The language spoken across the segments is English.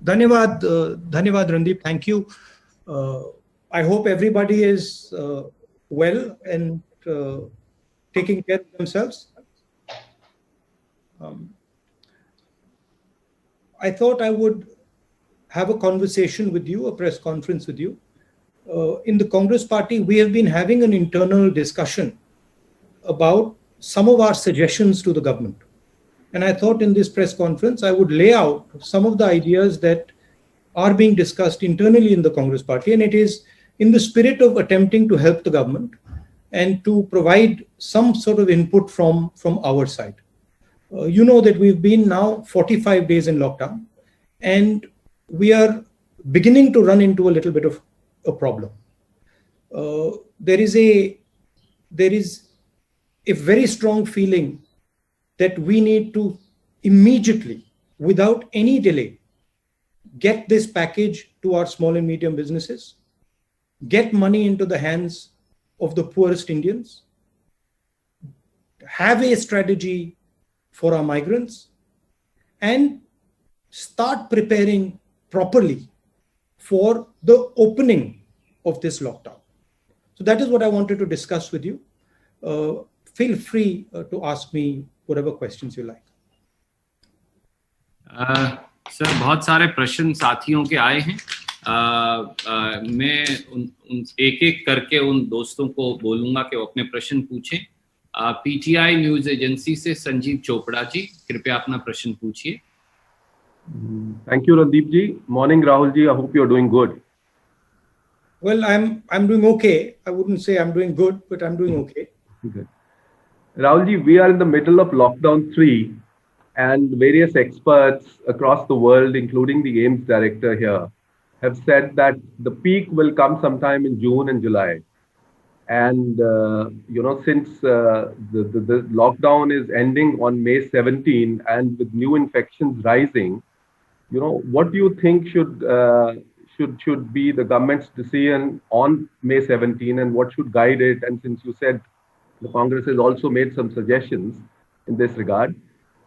Dhanyavad Randeep. Thank you. I hope everybody is well and taking care of themselves. I thought I would have a conversation with you, a press conference with you. In the Congress Party, we have been having an internal discussion about some of our suggestions to the government. And I thought in this press conference, I would lay out some of the ideas that are being discussed internally in the Congress Party. And it is in the spirit of attempting to help the government and to provide some sort of input from our side. You know that we've been now 45 days in lockdown, and we are beginning to run into a little bit of a problem. There is a very strong feeling that we need to immediately, without any delay, get this package to our small and medium businesses, get money into the hands of the poorest Indians, have a strategy for our migrants, and start preparing properly for the opening of this lockdown. So that is what I wanted to discuss with you. Feel free to ask me whatever questions you like. Sir, बहुत सारे प्रश्न साथियों के आए हैं. मैं एक एक करके उन दोस्तों को बोलूंगा कि वो अपने प्रश्न पूछें. पीटीआई न्यूज एजेंसी से संजीव चोपड़ा जी, कृपया अपना प्रश्न पूछिए. Thank you, Randeep ji. Morning, Rahul ji. I hope you're doing good. Well, I'm doing okay. I wouldn't say I'm doing good, but I'm doing okay. Good. Rahul ji, we are in the middle of lockdown 3, and various experts across the world, including the AIIMS director here, have said that the peak will come sometime in June and July. And, since the lockdown is ending on May 17 and with new infections rising, what do you think should be the government's decision on May 17 and what should guide it? And since you said the Congress has also made some suggestions in this regard,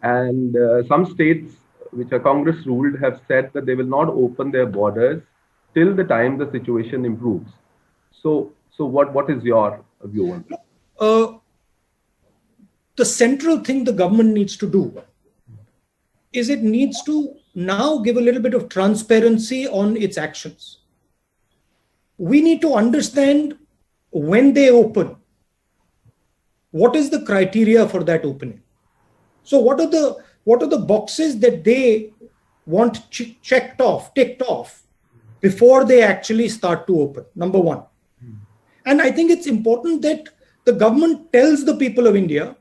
and some states which are Congress ruled have said that they will not open their borders till the time the situation improves. So what is your view on that? The central thing the government needs to do is it needs to now give a little bit of transparency on its actions. We need to understand when they open, what is the criteria for that opening? So what are the boxes that they want ticked off before they actually start to open? Number one. And I think it's important that the government tells the people of India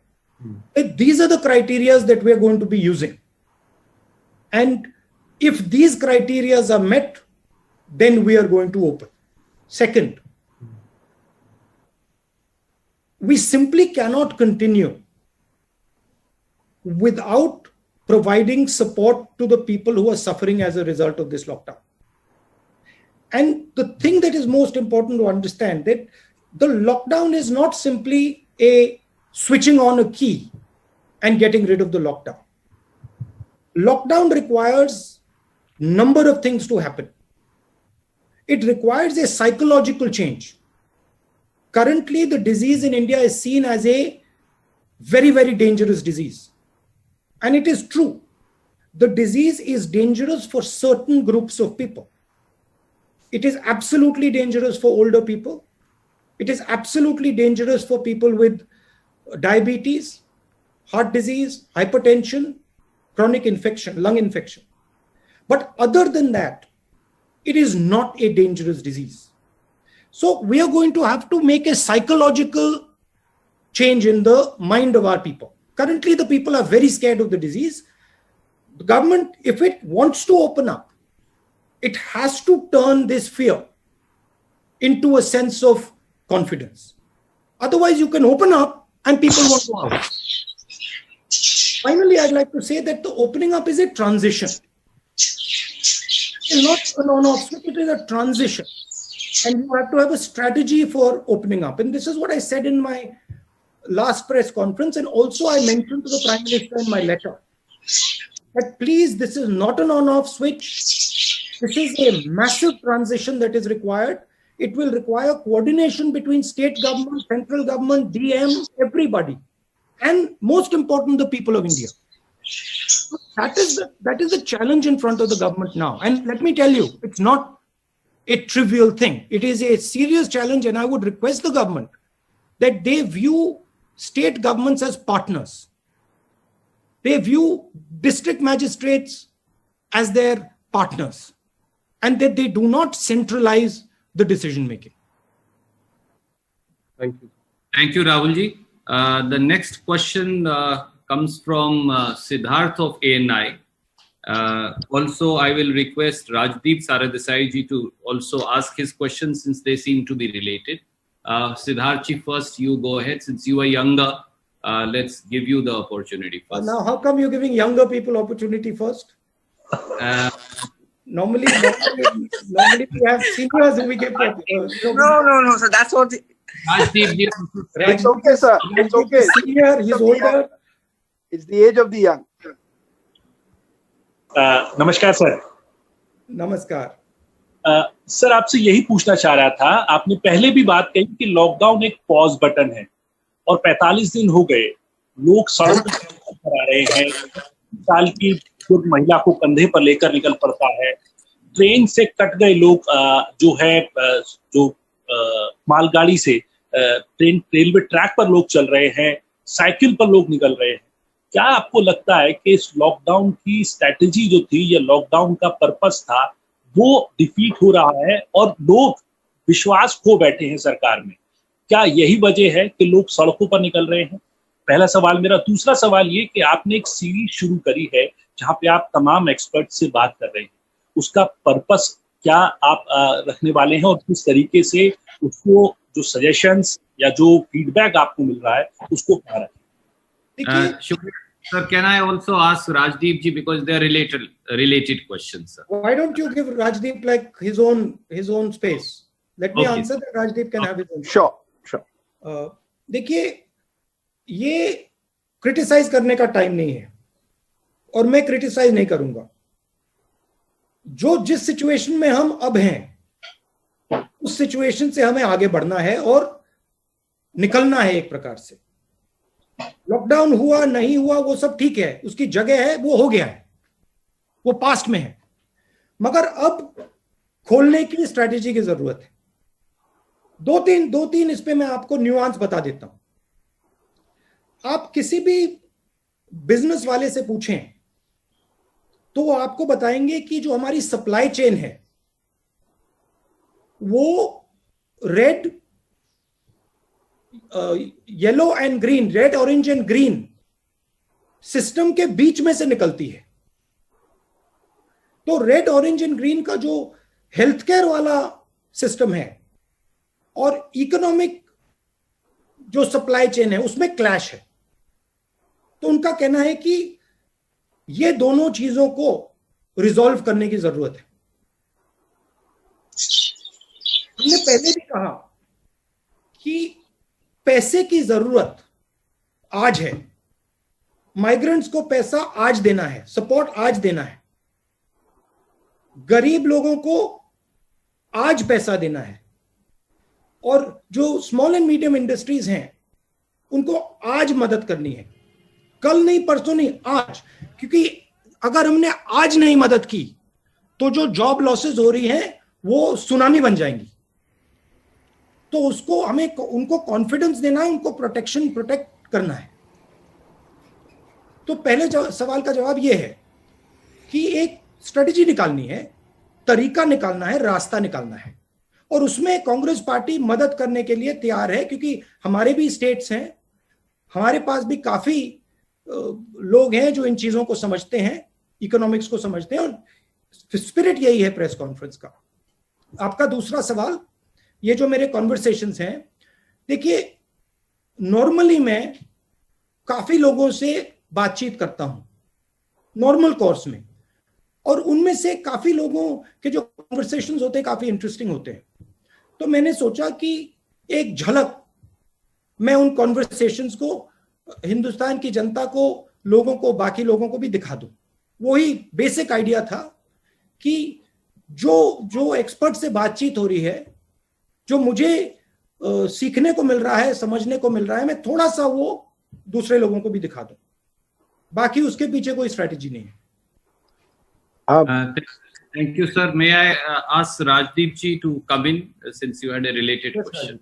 that these are the criteria that we are going to be using. And if these criteria are met, then we are going to open. Second, we simply cannot continue without providing support to the people who are suffering as a result of this lockdown. And the thing that is most important to understand that the lockdown is not simply a switching on a key and getting rid of the lockdown. Lockdown requires a number of things to happen. It requires a psychological change. Currently, the disease in India is seen as a very, very dangerous disease. And it is true. The disease is dangerous for certain groups of people. It is absolutely dangerous for older people. It is absolutely dangerous for people with diabetes, heart disease, hypertension, chronic infection, lung infection. But other than that, it is not a dangerous disease. So we are going to have to make a psychological change in the mind of our people. Currently, the people are very scared of the disease. The government, if it wants to open up, it has to turn this fear into a sense of confidence. Otherwise, you can open up and people won't go out. Finally, I'd like to say that the opening up is a transition. It's not an on-off switch, it is a transition. And you have to have a strategy for opening up. And this is what I said in my last press conference. And also I mentioned to the Prime Minister in my letter that please, this is not an on-off switch. This is a massive transition that is required. It will require coordination between state government, central government, DM, everybody, and most important, the people of India. So that is the challenge in front of the government now. And let me tell you, it's not a trivial thing. It is a serious challenge, and I would request the government that they view state governments as partners. They view district magistrates as their partners, and that they do not centralize the decision making. Thank you. Thank you, Rahulji. The next question comes from Siddharth of ANI. Also, I will request Rajdeep Saradesai ji to also ask his questions since they seem to be related. Siddharth ji, first you go ahead. Since you are younger, let's give you the opportunity first. Now, how come you're giving younger people opportunity first? Normally we have seniors who we give. No. So that's what. Rajdeep ji, It's okay, sir. It's okay. Senior, he's older. It's the age of the young. नमस्कार sir. नमस्कार। Sir आपसे यही पूछना चाह रहा था, आपने पहले भी बात कही कि लॉकडाउन एक पॉज बटन है और 45 दिन हो गए, लोग सड़कों पर आ रहे हैं, साल की बुजुर्ग महिला को कंधे पर लेकर निकल पड़ता है, ट्रेन से कट गए लोग, जो है जो मालगाड़ी से ट्रेन रेलवे ट्रैक पर लोग चल रहे हैं, साइकिल पर लोग निकल रहे हैं। क्या आपको लगता है कि इस लॉकडाउन की स्ट्रैटेजी जो थी या लॉकडाउन का पर्पस था वो डिफीट हो रहा है और लोग विश्वास खो बैठे हैं सरकार में? क्या यही वजह है कि लोग सड़कों पर निकल रहे हैं? पहला सवाल मेरा। दूसरा सवाल ये कि आपने एक सीरीज शुरू करी है जहां पे आप तमाम एक्सपर्ट से बात कर रहे हैं, उसका पर्पस क्या आप रखने वाले हैं और किस तरीके से उसको जो सजेशंस या जो फीडबैक आपको मिल रहा है उसको क्या रखें? Sir, can I also ask Rajdeep ji, because they are related questions, sir? Why don't you give Rajdeep like his own space? Let me answer that. Rajdeep can have his own. Sure. देखिए, ये criticise करने का time नहीं है और मैं criticise नहीं करूंगा। जो जिस सिचुएशन में हम अब हैं उस सिचुएशन से हमें आगे बढ़ना है और निकलना है एक प्रकार से। लॉकडाउन हुआ नहीं हुआ वो सब ठीक है, उसकी जगह है, वो हो गया है, वो पास्ट में है, मगर अब खोलने की स्ट्रैटेजी की जरूरत है। दो तीन इस पे मैं आपको न्यूआंस बता देता हूं। आप किसी भी बिजनेस वाले से पूछें तो वो आपको बताएंगे कि जो हमारी सप्लाई चेन है वो red, yellow and green, red orange and green system के बीच में से निकलती है। तो रेड ऑरेंज एंड ग्रीन का जो हेल्थ केयर वाला सिस्टम है और इकोनॉमिक जो सप्लाई चेन है उसमें क्लैश है। तो उनका कहना है कि ये दोनों चीजों को रिजॉल्व करने की जरूरत है। हमने पहले भी कहा कि पैसे की जरूरत आज है, माइग्रेंट्स को पैसा आज देना है, सपोर्ट आज देना है, गरीब लोगों को आज पैसा देना है, और जो स्मॉल एंड मीडियम इंडस्ट्रीज हैं उनको आज मदद करनी है, कल नहीं, परसों नहीं, आज। क्योंकि अगर हमने आज नहीं मदद की तो जो जॉब लॉसेस हो रही हैं वो सुनामी बन जाएंगी। तो उसको हमें उनको कॉन्फिडेंस देना है, उनको प्रोटेक्ट करना है। तो पहले सवाल का जवाब यह है कि एक स्ट्रेटेजी निकालनी है, तरीका निकालना है, रास्ता निकालना है, और उसमें कांग्रेस पार्टी मदद करने के लिए तैयार है। क्योंकि हमारे भी स्टेट्स हैं, हमारे पास भी काफी लोग हैं जो इन चीजों को समझते हैं, इकोनॉमिक्स को समझते हैं, और स्पिरिट यही है प्रेस कॉन्फ्रेंस का। आपका दूसरा सवाल, ये जो मेरे कॉन्वर्सेशंस हैं, देखिए नॉर्मली मैं काफी लोगों से बातचीत करता हूं नॉर्मल कोर्स में, और उनमें से काफी लोगों के जो कॉन्वर्सेशंस होते हैं काफी इंटरेस्टिंग होते हैं। तो मैंने सोचा कि एक झलक मैं उन कॉन्वर्सेशंस को हिंदुस्तान की जनता को, लोगों को, बाकी लोगों को भी दिखा दूं। वही बेसिक आइडिया था कि जो एक्सपर्ट से बातचीत हो रही है, जो मुझे सीखने को मिल रहा है, समझने को मिल रहा है, मैं थोड़ा सा वो दूसरे लोगों को भी दिखा दूं. बाकी उसके पीछे कोई स्ट्रेटेजी नहीं है. Thank you, sir. May I ask Rajdeep ji to come in since you had a related question?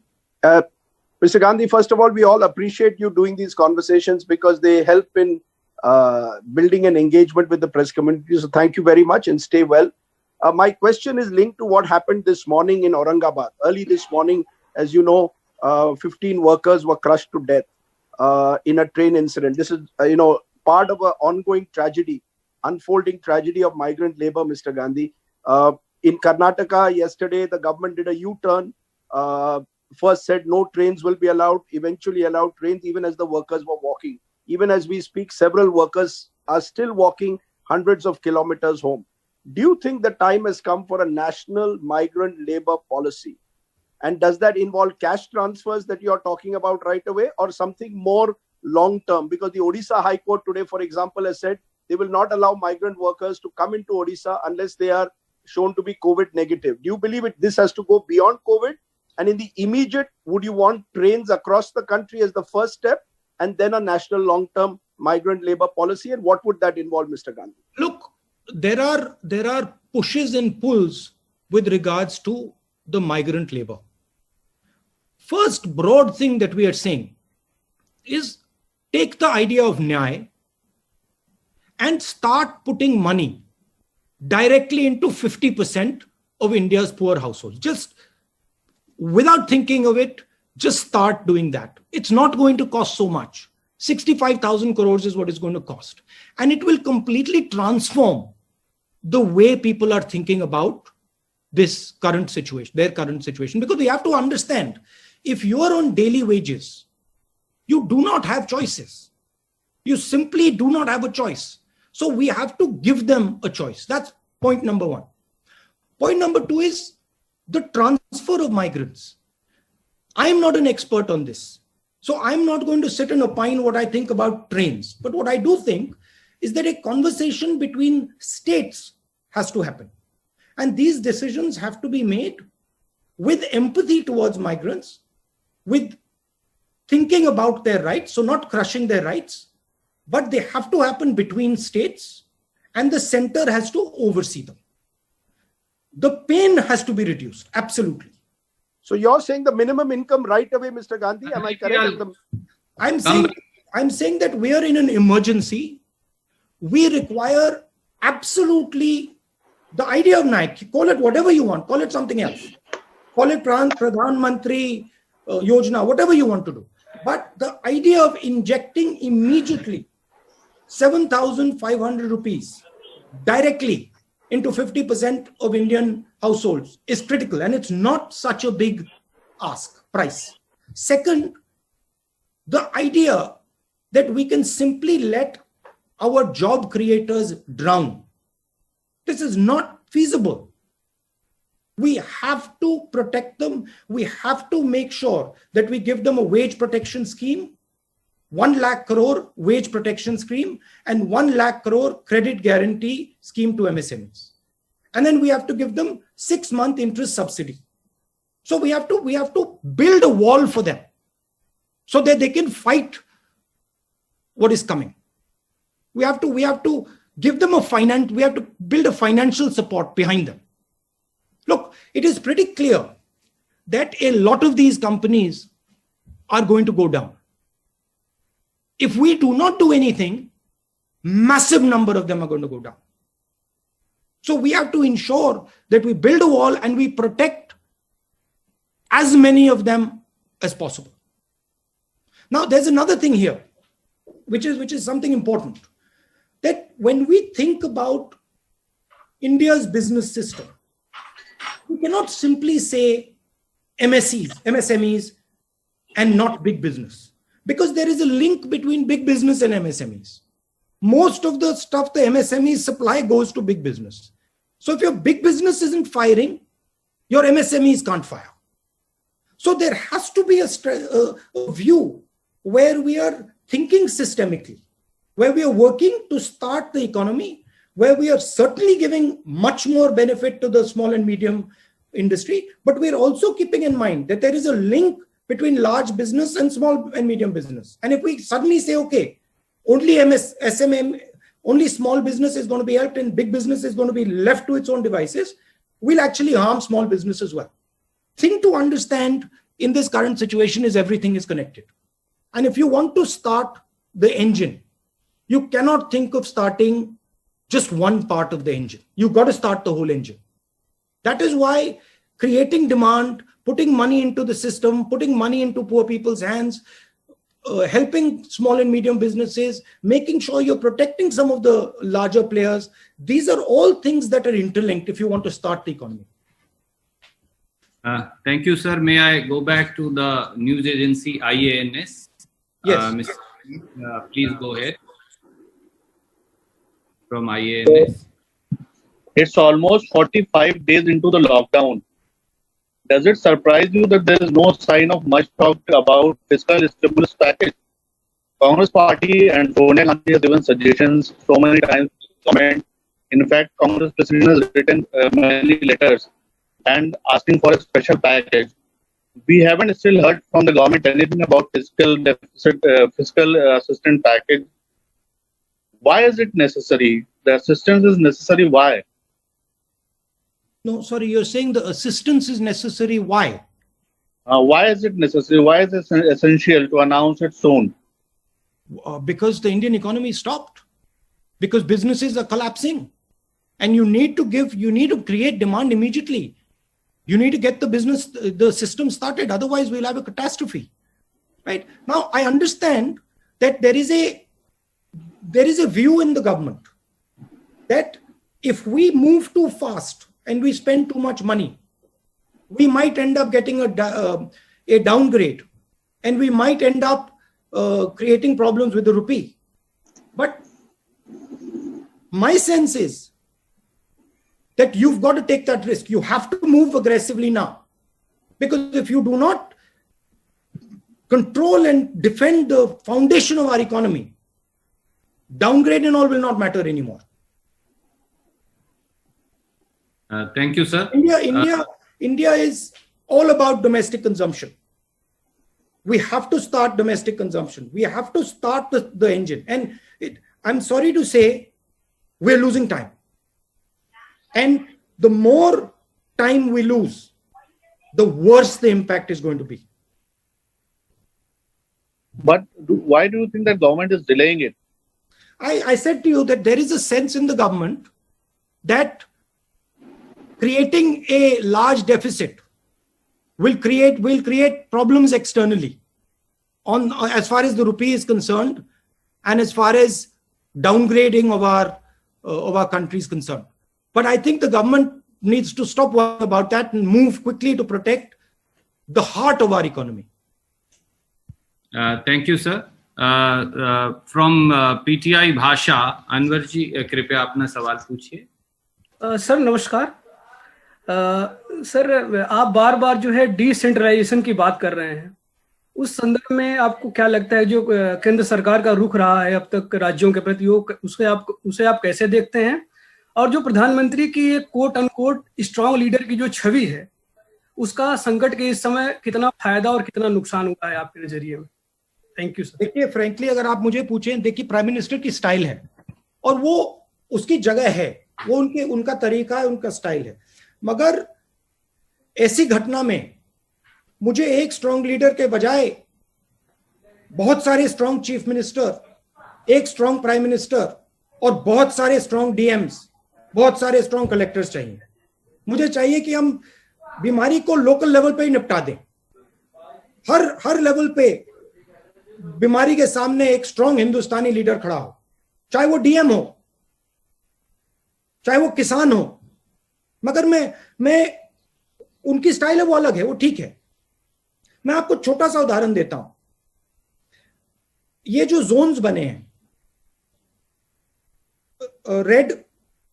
Mr. Gandhi, first of all, we all appreciate you doing these conversations because they help in building an engagement with the press community. So thank you very much and stay well. My question is linked to what happened this morning in Aurangabad. Early this morning, as you know, 15 workers were crushed to death in a train incident. This is, part of an ongoing tragedy, unfolding tragedy of migrant labor, Mr. Gandhi. In Karnataka, yesterday, the government did a U-turn. First said no trains will be allowed, eventually allowed trains even as the workers were walking. Even as we speak, several workers are still walking hundreds of kilometers home. Do you think the time has come for a national migrant labor policy? And does that involve cash transfers that you are talking about right away or something more long-term? Because the Odisha High Court today, for example, has said they will not allow migrant workers to come into Odisha unless they are shown to be COVID negative. Do you believe this has to go beyond COVID? And in the immediate, would you want trains across the country as the first step and then a national long-term migrant labor policy? And what would that involve, Mr. Gandhi? Look, there are pushes and pulls with regards to the migrant labor. First broad thing that we are saying is take the idea of Nyay and start putting money directly into 50% of India's poor households. Just without thinking of it, just start doing that. It's not going to cost so much. 65,000 crores is what it's going to cost. And it will completely transform the way people are thinking about this current situation, their current situation. Because we have to understand, if you are on daily wages, you do not have choices. You simply do not have a choice. So we have to give them a choice. That's point number one. Point number two is the transfer of migrants. I'm not an expert on this. So I'm not going to sit and opine what I think about trains. But what I do think is that a conversation between states has to happen. And these decisions have to be made with empathy towards migrants, with thinking about their rights, so not crushing their rights, but they have to happen between states and the center has to oversee them. The pain has to be reduced, absolutely. So you're saying the minimum income right away, Mr. Gandhi? Am I correct? I'm saying that we are in an emergency. We require absolutely the idea of Nike. Call it whatever you want. Call it something else. Call it Pradhan Mantri Yojana, whatever you want to do. But the idea of injecting immediately 7,500 rupees directly into 50% of Indian households is critical, and it's not such a big price. Second, the idea that we can simply let our job creators drown. This is not feasible. We have to protect them. We have to make sure that we give them a wage protection scheme, 1 lakh crore wage protection scheme, and 1 lakh crore credit guarantee scheme to MSMEs. And then we have to give them 6-month interest subsidy. So we have to build a wall for them so that they can fight what is coming. We have to give them we have to build a financial support behind them. Look, it is pretty clear that a lot of these companies are going to go down. If we do not do anything, massive number of them are going to go down. So we have to ensure that we build a wall and we protect as many of them as possible. Now, there's another thing here, which is something important, that when we think about India's business system, we cannot simply say MSMEs, and not big business, because there is a link between big business and MSMEs. Most of the stuff the MSMEs supply goes to big business. So if your big business isn't firing, your MSMEs can't fire. So there has to be a view where we are thinking systemically, where we are working to start the economy, where we are certainly giving much more benefit to the small and medium industry, but we're also keeping in mind that there is a link between large business and small and medium business. And if we suddenly say, okay, only SMM, only small business is going to be helped and big business is going to be left to its own devices, we'll actually harm small business as well. Thing to understand in this current situation is everything is connected. And if you want to start the engine, you cannot think of starting just one part of the engine. You've got to start the whole engine. That is why creating demand, putting money into the system, putting money into poor people's hands, helping small and medium businesses, making sure you're protecting some of the larger players. These are all things that are interlinked if you want to start the economy. Thank you, sir. May I go back to the news agency IANS? Yes. Please go ahead. From IANS. It's almost 45 days into the lockdown. Does it surprise you that there is no sign of much talk about fiscal stimulus package? Congress party and Sonia Gandhi has given suggestions so many times to the government. In fact, Congress president has written many letters and asking for a special package. We haven't still heard from the government anything about fiscal deficit, fiscal assistance package. Why is it necessary? The assistance is necessary. Why? No, sorry, you're saying the assistance is necessary. Why? Why is it necessary? Why is it essential to announce it soon? Because the Indian economy stopped. Because businesses are collapsing. And you need to create demand immediately. You need to get the system started. Otherwise, we'll have a catastrophe. Right? Now, I understand that there is a view in the government that if we move too fast and we spend too much money, we might end up getting a downgrade, and we might end up creating problems with the rupee. But my sense is that you've got to take that risk. You have to move aggressively now, because if you do not control and defend the foundation of our economy, downgrade and all will not matter anymore. Thank you, sir. India is all about domestic consumption. We have to start domestic consumption. We have to start the engine. And I'm sorry to say, we're losing time. And the more time we lose, the worse the impact is going to be. But why do you think that government is delaying it? I said to you that there is a sense in the government that creating a large deficit will create problems externally as far as the rupee is concerned, and as far as downgrading of our country is concerned. But I think the government needs to stop worrying about that and move quickly to protect the heart of our economy. Thank you, sir. From PTI भाषा, अनवर जी कृपया अपना सवाल पूछिए. Sir नमस्कार. Sir आप बार बार जो है decentralisation की बात कर रहे हैं. उस संदर्भ में आपको क्या लगता है जो केंद्र सरकार का रुख रहा है अब तक राज्यों के प्रति, उसे आप कैसे देखते हैं? और जो प्रधानमंत्री की एक कोट अनकोट स्ट्रांग लीडर की जो छवि है, उसका संकट के इस समय कितना फायदा और कितना नुकसान हुआ है आपके नजरिए में? Thank you sir. देखिए, फ्रैंकली अगर आप मुझे पूछें, देखिए प्राइम मिनिस्टर की स्टाइल है और वो उसकी जगह है, वो उनका तरीका है, उनका स्टाइल है. मगर ऐसी घटना में मुझे एक स्ट्रांग लीडर के बजाय बहुत सारे स्ट्रांग चीफ मिनिस्टर, एक स्ट्रांग प्राइम मिनिस्टर और बहुत सारे स्ट्रांग डीएम्स, बहुत सारे स्ट्रांग कलेक्टर्स चाहिए. मुझे चाहिए कि हम बीमारी को लोकल लेवल पे ही निपटा दें. हर लेवल पे बीमारी के सामने एक स्ट्रांग हिंदुस्तानी लीडर खड़ा हो, चाहे वो डीएम हो, चाहे वो किसान हो. मगर मैं उनकी स्टाइल है, वो अलग है, वो ठीक है. मैं आपको छोटा सा उदाहरण देता हूं. ये जो जोन्स बने हैं, रेड,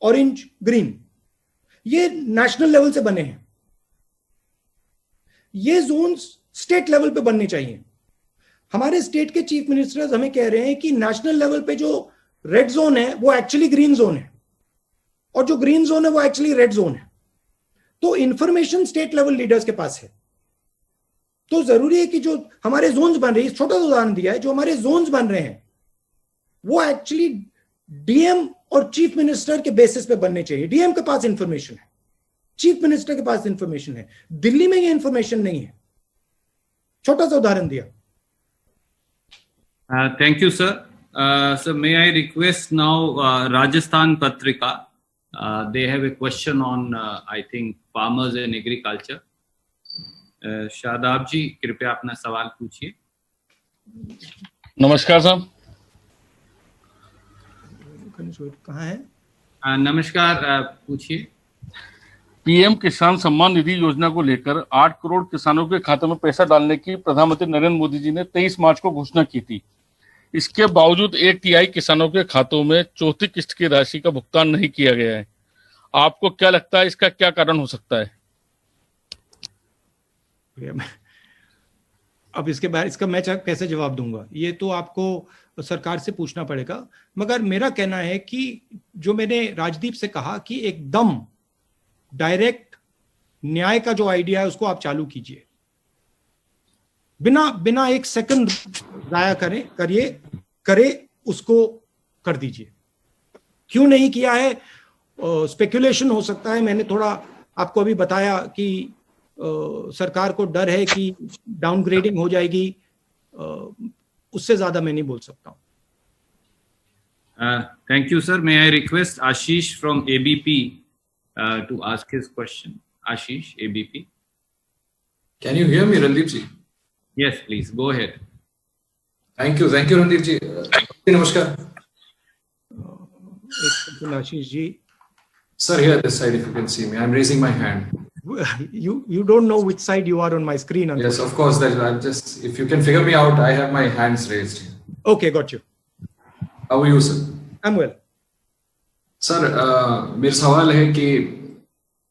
ऑरेंज, ग्रीन, ये नेशनल लेवल से बने हैं. ये जोन्स स्टेट लेवल पे बनने चाहिए. हमारे स्टेट के चीफ मिनिस्टर्स हमें कह रहे हैं कि नेशनल लेवल पे जो रेड जोन है वो एक्चुअली ग्रीन जोन है. और जो ग्रीन जोन है वो एक्चुअली रेड जोन है। तो इंफॉर्मेशन स्टेट लेवल लीडर्स के पास है। तो जरूरी है कि जो हमारे जोन्स बन रहे हैं, छोटा सा उदाहरण दिया है, जो हमारे जोन्स बन रहे हैं वो एक्चुअली डीएम और चीफ मिनिस्टर के बेसिस पे बनने चाहिए। डीएम के पास इंफॉर्मेशन है, चीफ मिनिस्टर के पास इंफॉर्मेशन है, दिल्ली में ये इंफॉर्मेशन नहीं है। छोटा सा उदाहरण दिया। Thank you sir. Sir, may I request now Rajasthan Patrika? They have a question on, I think, farmers and agriculture. Shadab ji, कृपया अपना सवाल पूछिए। नमस्कार साहब। कहाँ है? नमस्कार, पूछिए। पीएम किसान सम्मान निधि योजना को लेकर 8 करोड़ किसानों के खाते में पैसा डालने की प्रधानमंत्री नरेंद्र मोदी जी ने 23 मार्च को घोषणा की थी। इसके बावजूद 1 तिहाई किसानों के खातों में चौथी किस्त की राशि का भुगतान नहीं किया गया है। आपको क्या लगता है, इसका क्या कारण हो सकता है? अब इसका मैं कैसे जवाब दूंगा, ये तो आपको सरकार से पूछना पड़ेगा। मगर मेरा कहना है कि जो मैंने राजदीप से कहा कि एकदम डायरेक्ट न्याय का जो आइडिया है उसको आप चालू कीजिए, बिना एक सेकंड जाया करे उसको कर दीजिए। क्यों नहीं किया है, स्पेकुलेशन हो सकता है। मैंने थोड़ा आपको अभी बताया कि सरकार को डर है कि डाउनग्रेडिंग हो जाएगी, उससे ज्यादा मैं नहीं बोल सकता हूं। Thank you sir. May I request Ashish from ABP to ask his question. Ashish, ABP. Can you hear me, Randeep ji? Yes, please go ahead. Thank you, Randeep ji. Namaskar. Ashish ji. Sir, here this side, if you can see me, I'm raising my hand. You don't know which side you are on my screen. Yes, of course. That I'm just. If you can figure me out, I have my hands raised. Okay, got you. How are you, sir? I'm well. Sir, मेरा सवाल है कि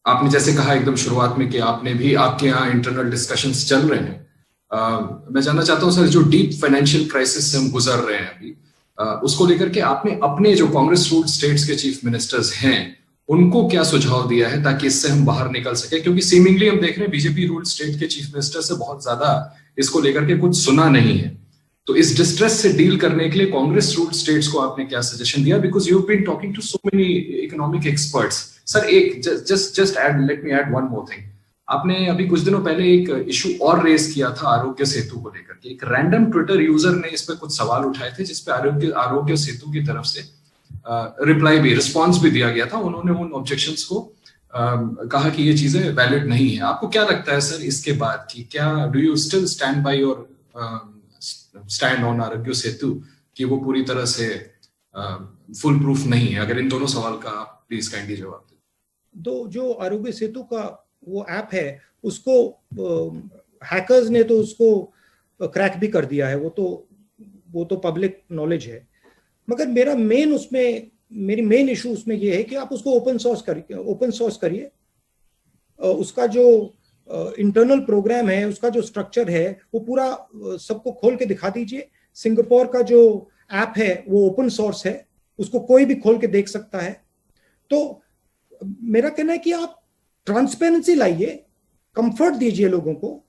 आपने जैसे कहा एकदम शुरुआत में कि आपने भी आपके यहाँ इंटरनल डिस्कशंस चल रहे हैं। मैं जानना चाहता हूँ सर, जो डीप फाइनेंशियल क्राइसिस से हम गुजर रहे हैं अभी, उसको लेकर के आपने अपने जो कांग्रेस रूल्ड स्टेट्स के चीफ मिनिस्टर्स हैं उनको क्या सुझाव दिया है ताकि इससे हम बाहर निकल सके? क्योंकि सीमिंगली हम देख रहे हैं बीजेपी रूल्ड स्टेट के चीफ मिनिस्टर से बहुत ज्यादा इसको लेकर के कुछ सुना नहीं है। तो इस डिस्ट्रेस से डील करने के लिए कांग्रेस रूल्ड स्टेट्स को आपने क्या सजेशन दिया? Because you have been talking to so many economic experts. Sir, एक just add, let me add one more thing. आपने अभी कुछ दिनों पहले एक इशू और रेज किया था आरोग्य सेतु को लेकर के। एक रैंडम ट्विटर यूजर ने इस पर कुछ सवाल उठाए थे जिसपे आरोग्य सेतु की तरफ से रिस्पॉन्स भी दिया गया था। उन्होंने उन ऑब्जेक्शंस को कहा कि ये चीजें वैलिड नहीं है। आपको क्या लगता है सर इसके बाद की, क्या do you still stand by your stand on Aarogya Setu कि वो पूरी तरह से फुल प्रूफ नहीं है? अगर इन दोनों सवाल का प्लीज काइंडली जवाब दें। तो जो आरोग्य सेतु का वो ऐप है उसको हैकर्स ने तो उसको क्रैक भी कर दिया है, वो तो पब्लिक नॉलेज है। मगर मेरी मेन इशू उसमें ये है कि आप उसको ओपन सोर्स करिए। उसका जो इंटरनल प्रोग्राम है, उसका जो स्ट्रक्चर है वो पूरा सबको खोल के दिखा दीजिए। सिंगापुर का जो ऐप है वो ओपन सोर्स है, उसको कोई भी खोल के देख सकता है। तो मेरा कहना है कि आप ट्रांसपेरेंसी लाइए, कंफर्ट दीजिए लोगों को,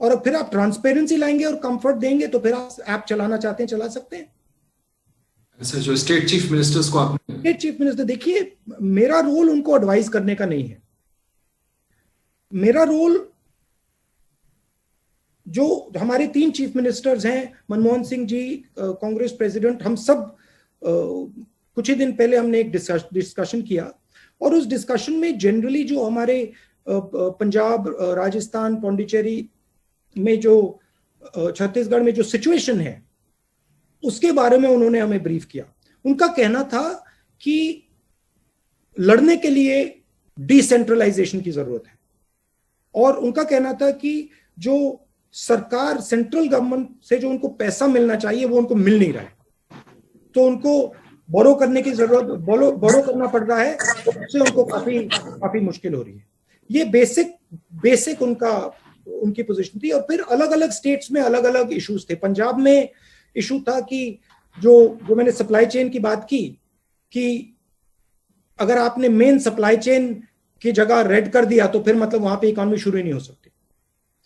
और फिर आप ट्रांसपेरेंसी लाएंगे और कंफर्ट देंगे तो फिर आप ऐप चलाना चाहते हैं चला सकते हैं। सर, जो स्टेट चीफ मिनिस्टर्स को आपने स्टेट चीफ मिनिस्टर, देखिए मेरा रोल उनको एडवाइस करने का नहीं है। मेरा रोल, जो हमारे 3 चीफ मिनिस्टर्स हैं, मनमोहन सिंह जी, कांग्रेस प्रेसिडेंट, हम सब कुछ ही दिन पहले हमने एक डिस्कशन किया और उस डिस्कशन में जनरली जो हमारे पंजाब, राजस्थान, पौंडीचेरी में जो छत्तीसगढ़ में जो सिचुएशन है उसके बारे में उन्होंने हमें ब्रीफ किया। उनका कहना था कि लड़ने के लिए डिसेंट्रलाइजेशन की जरूरत है, और उनका कहना था कि जो सरकार, सेंट्रल गवर्नमेंट से जो उनको पैसा मिलना चाहिए वो उनको मिल नहीं रहा है, तो उनको बोरो करने की जरूरत, बोरो करना पड़ रहा है, तो उससे उनको काफी मुश्किल हो रही है। ये बेसिक उनकी पोजीशन थी। और फिर अलग अलग स्टेट्स में अलग अलग इश्यूज थे। पंजाब में इशू था कि जो मैंने सप्लाई चेन की बात की कि अगर आपने मेन सप्लाई चेन की जगह रेड कर दिया तो फिर मतलब वहां पे इकोनॉमी शुरू ही नहीं हो सकती।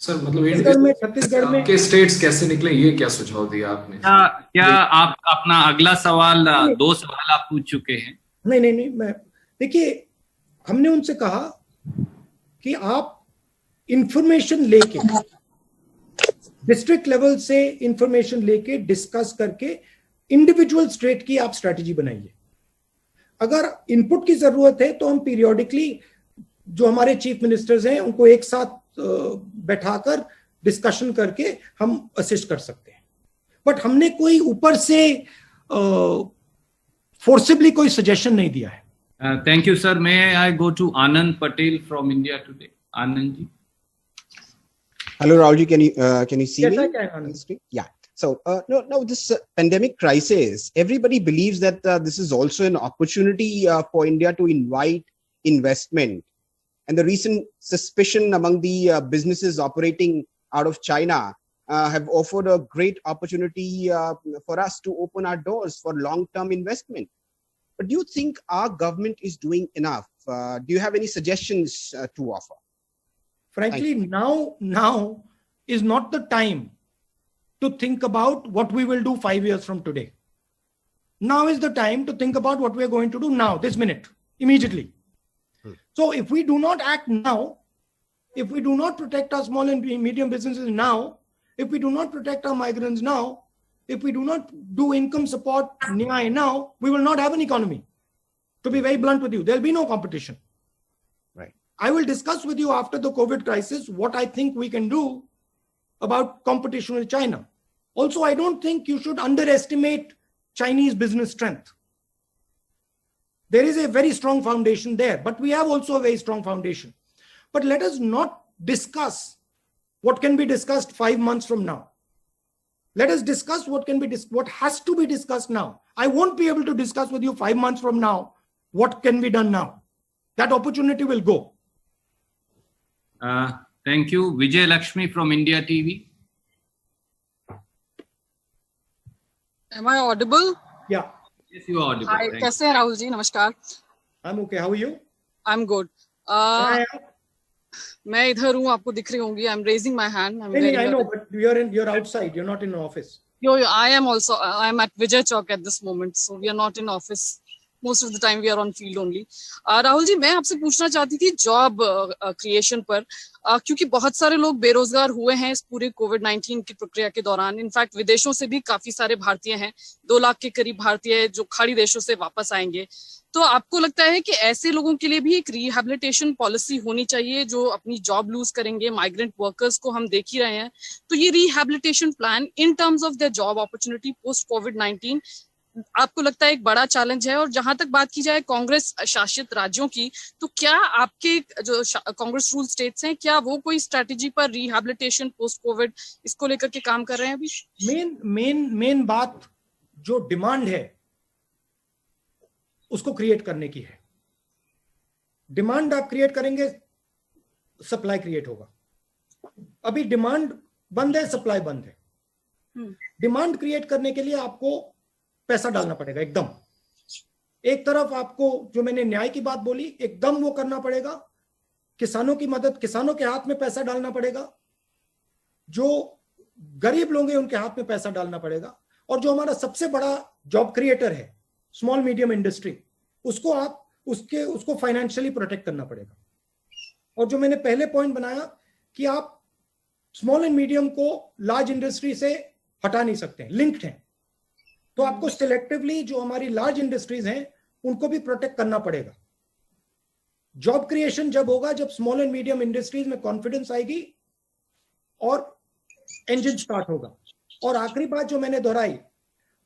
सर मतलब छत्तीसगढ़ में आपके स्टेट्स कैसे निकले, ये क्या सुझाव दिया आपने? क्या आप अपना अगला सवाल, 2 सवाल आप पूछ चुके हैं? नहीं, मैं देखिए, हमने उनसे कहा कि आप इंफॉर्मेशन लेके, डिस्ट्रिक्ट लेवल से इंफॉर्मेशन लेके डिस्कस करके इंडिविजुअल स्टेट की आप स्ट्रेटजी बनाइए। अगर इनपुट की जरूरत है तो हम पीरियोडिकली जो हमारे चीफ मिनिस्टर्स हैं उनको एक साथ बैठाकर डिस्कशन करके हम असिस्ट कर सकते हैं, बट हमने कोई ऊपर से फोर्सिबली कोई सजेशन नहीं दिया है। Thank you sir. May I go to Anand Patel from India today. Anand ji. Hello, Rahulji. Can you see Yes, me? I can, Anand. Yeah. So, no, this pandemic crisis, everybody believes that this is also an opportunity for India to invite investment. And the recent suspicion among the businesses operating out of China have offered a great opportunity for us to open our doors for long-term investment. But do you think our government is doing enough? Do you have any suggestions to offer? Frankly, now is not the time to think about what we will do 5 years from today. Now is the time to think about what we are going to do now, this minute, immediately. So if we do not act now, if we do not protect our small and medium businesses now, if we do not protect our migrants now, if we do not do income support now, we will not have an economy. To be very blunt with you, there will be no competition. Right. I will discuss with you after the COVID crisis what I think we can do about competition with China. Also, I don't think you should underestimate Chinese business strength. There is a very strong foundation there, but we have also a very strong foundation. But let us not discuss what can be discussed 5 months from now. Let us discuss what has to be discussed now. I won't be able to discuss with you 5 months from now what can be done now. That opportunity will go. Thank you. Vijay Lakshmi from India TV. Am I audible? Yeah. Yes, you are audible. Hi, कैसे हैं राहुल जी? नमस्कार. I'm okay. How are you? I'm good. मैं इधर हूँ, आपको दिख रही होंगी. I'm raising my hand. I know, but you're outside. You're not in the office. I am also. I am at Vijay Chowk at this moment, so we are not in office. Most of the time we are on field only. Rahul ji, मैं आपसे पूछना चाहती थी job creation पर, क्योंकि बहुत सारे लोग बेरोजगार हुए हैं इस पूरे कोविड-19 की प्रक्रिया के दौरान. इनफैक्ट विदेशों से भी काफी सारे भारतीय हैं, 2 लाख के करीब भारतीय जो खाड़ी देशों से वापस आएंगे. तो आपको लगता है कि ऐसे लोगों के लिए भी एक रिहैबिलिटेशन पॉलिसी होनी चाहिए जो अपनी जॉब लूज करेंगे? माइग्रेंट वर्कर्स को हम देख ही रहे हैं. तो ये rehabilitation plan in terms of their job opportunity post कोविड-19 आपको लगता है एक बड़ा चैलेंज है? और जहां तक बात की जाए कांग्रेस शासित राज्यों की, तो क्या आपके जो कांग्रेस रूल स्टेट्स हैं, क्या वो कोई स्ट्रेटेजी पर रिहैबिलिटेशन पोस्ट कोविड इसको लेकर के काम कर रहे हैं अभी? मेन बात जो डिमांड है उसको क्रिएट करने की है. डिमांड आप क्रिएट करेंगे, सप्लाई क्रिएट होगा. अभी डिमांड बंद है, सप्लाई बंद है. डिमांड क्रिएट करने के लिए आपको पैसा डालना पड़ेगा. एकदम एक तरफ आपको, जो मैंने न्याय की बात बोली, एकदम वो करना पड़ेगा. किसानों की मदद, किसानों के हाथ में पैसा डालना पड़ेगा. जो गरीब लोग हैं उनके हाथ में पैसा डालना पड़ेगा. और जो हमारा सबसे बड़ा जॉब क्रिएटर है, स्मॉल मीडियम इंडस्ट्री, उसको फाइनेंशियली प्रोटेक्ट करना पड़ेगा. और जो मैंने पहले पॉइंट बनाया कि आप स्मॉल एंड मीडियम को लार्ज इंडस्ट्री से हटा नहीं सकते हैं, लिंक्ड हैं. तो आपको सिलेक्टिवली जो हमारी लार्ज इंडस्ट्रीज हैं उनको भी प्रोटेक्ट करना पड़ेगा. जॉब क्रिएशन जब होगा जब स्मॉल एंड मीडियम इंडस्ट्रीज में कॉन्फिडेंस आएगी और इंजन स्टार्ट होगा. और आखिरी बात जो मैंने दोहराई,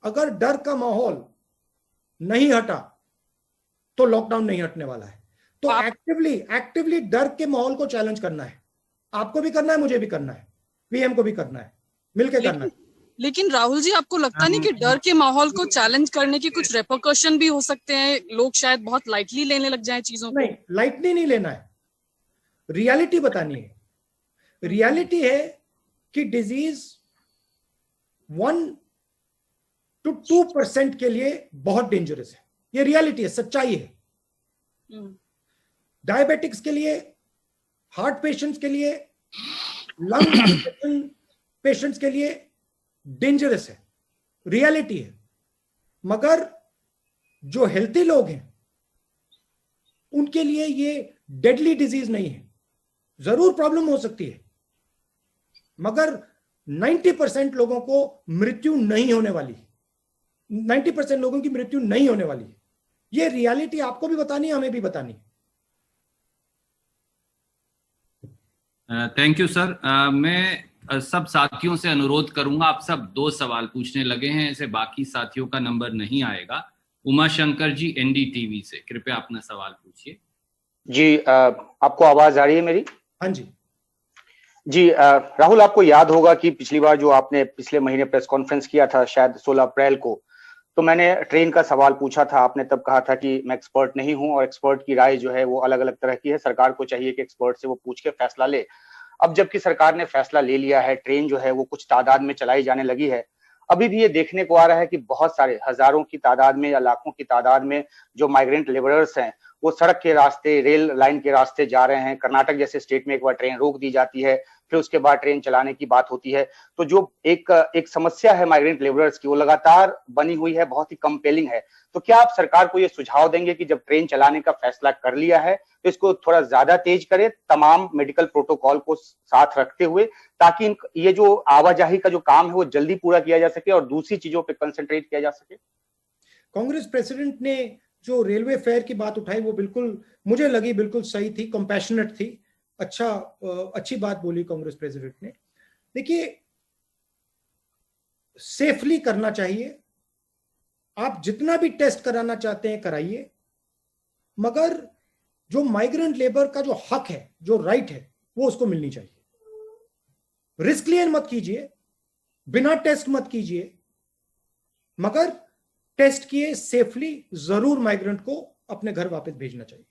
अगर डर का माहौल नहीं हटा तो लॉकडाउन नहीं हटने वाला है. तो एक्टिवली डर के माहौल को चैलेंज करना है. आपको भी करना है, मुझे भी करना है, पीएम को भी करना है, मिलकर करना है. लेकिन राहुल जी, आपको लगता नहीं कि डर के माहौल को चैलेंज करने के कुछ रेपरकशन भी हो सकते हैं? लोग शायद बहुत लाइटली लेने लग जाएं चीजों को. नहीं, लाइटली नहीं लेना है, रियलिटी बतानी है. रियलिटी है कि डिजीज 1 to 2% के लिए बहुत डेंजरस है. ये रियलिटी है, सच्चाई है. डायबिटिक्स के लिए, हार्ट पेशेंट्स के लिए, लंग पेशेंट्स के लिए डेंजरस है, रियलिटी है। मगर जो हेल्थी लोग हैं उनके लिए ये डेडली डिजीज नहीं है। जरूर प्रॉब्लम हो सकती है, मगर 90% लोगों को मृत्यु नहीं होने वाली, 90% लोगों की मृत्यु नहीं होने वाली है। ये रियलिटी आपको भी बतानी है, हमें भी बतानी है। Thank you sir. मैं सब साथियों से अनुरोध करूंगा, आप सब 2 सवाल पूछने लगे हैं, ऐसे बाकी साथियों का नंबर नहीं आएगा। उमा शंकर जी एनडीटीवी से, कृपया अपना सवाल पूछिए। जी, आपको आवाज आ रही है मेरी? हाँ जी जी। राहुल, आपको याद होगा कि पिछली बार जो आपने पिछले महीने प्रेस कॉन्फ्रेंस किया था, शायद 16 अप्रैल को, तो मैंने ट्रेन का सवाल पूछा था। आपने तब कहा था कि मैं एक्सपर्ट नहीं हूं और एक्सपर्ट की राय जो है वो अलग अलग तरह की है, सरकार को चाहिए कि एक्सपर्ट से वो पूछ के फैसला ले। अब जबकि सरकार ने फैसला ले लिया है, ट्रेन जो है वो कुछ तादाद में चलाई जाने लगी है, अभी भी ये देखने को आ रहा है कि बहुत सारे हजारों की तादाद में या लाखों की तादाद में जो माइग्रेंट लेबरर्स हैं वो सड़क के रास्ते, रेल लाइन के रास्ते जा रहे हैं। कर्नाटक जैसे स्टेट में एक बार ट्रेन रोक दी जाती है, फिर उसके बाद ट्रेन चलाने की बात होती है। तो जो एक समस्या है माइग्रेंट लेबरर्स की, वो लगातार बनी हुई है, बहुत ही कंपेलिंग है। तो क्या आप सरकार को ये सुझाव देंगे कि जब ट्रेन चलाने का फैसला कर लिया है तो इसको थोड़ा ज्यादा तेज करे, तमाम मेडिकल प्रोटोकॉल को साथ रखते हुए, ताकि ये जो आवाजाही का जो काम है वो जल्दी पूरा किया जा सके और दूसरी चीजों पर कंसंट्रेट किया जा सके? कांग्रेस प्रेसिडेंट ने जो रेलवे फेयर की बात उठाई वो बिल्कुल मुझे लगी बिल्कुल सही थी, कंपैशनेट थी, अच्छी बात बोली कांग्रेस प्रेसिडेंट ने। देखिए, सेफली करना चाहिए। आप जितना भी टेस्ट कराना चाहते हैं कराइए, मगर जो माइग्रेंट लेबर का जो हक है, जो राइट है, वो उसको मिलनी चाहिए। रिस्क लिए मत कीजिए, बिना टेस्ट मत कीजिए, मगर टेस्ट किए सेफली जरूर माइग्रेंट को अपने घर वापस भेजना चाहिए।